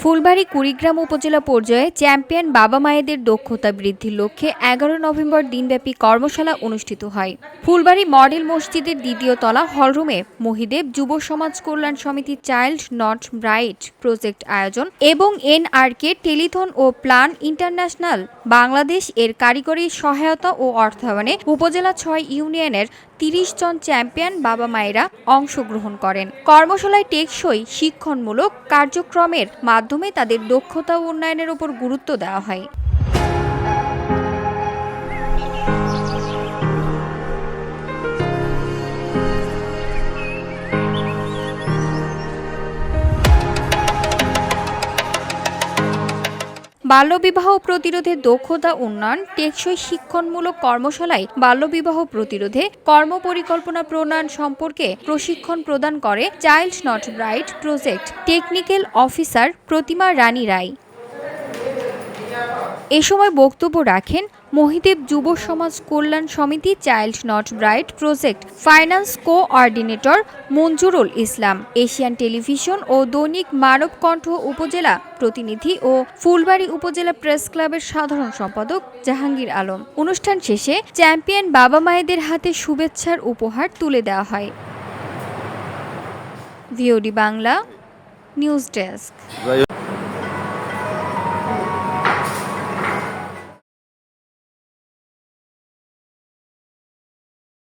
ফুলবাড়ী কুড়িগ্রাম উপজেলা পর্যায়ে চ্যাম্পিয়ন বাবা মায়েদের দক্ষতা বৃদ্ধির লক্ষ্যে ১১ নভেম্বর দিনব্যাপী কর্মশালা অনুষ্ঠিত হয়। ফুলবাড়ী মডেল মসজিদের দ্বিতীয় তলা হলরুমে মহিদেব যুব সমাজ কল্যাণ সমিতি চাইল্ড নট ব্রাইট প্রজেক্ট আয়োজন এবং NRK টেলিথন ও প্ল্যান ইন্টারন্যাশনাল বাংলাদেশ এর কারিগরি সহায়তা ও অর্থায়নে উপজেলা ৬ ইউনিয়নের ৩০ জন চ্যাম্পিয়ন বাবা মায়েরা অংশগ্রহণ করেন। কর্মশালায় টেকসই শিক্ষণমূলক কার্যক্রমের মাধ্যমে তাদের দক্ষতা উন্নয়নের উপর গুরুত্ব দেওয়া হয়। বাল্যবিবাহ প্রতিরোধে দক্ষতা উন্নয়ন টেকসই শিক্ষণমূলক কর্মশালায় বাল্যবিবাহ প্রতিরোধে কর্মপরিকল্পনা প্রণয়ন সম্পর্কে প্রশিক্ষণ প্রদান করে child not bright project technical officer Pratima Rani Roy. এ সময় বক্তব্য রাখেন মহিদেব যুব সমাজ কল্যাণ সমিতি child not bright project finance coordinator Monjurul Islam, Asian television ও দৈনিক মানবকণ্ঠ উপজেলা প্রতিনিধি ও ফুলবাড়ী উপজেলা প্রেস ক্লাবের সাধারণ সম্পাদক জাহাঙ্গীর আলম। অনুষ্ঠান শেষে চ্যাম্পিয়ন বাবা মায়েদের হাতে শুভেচ্ছার উপহার তুলে দেওয়া হয়। VOD Bangla news desk.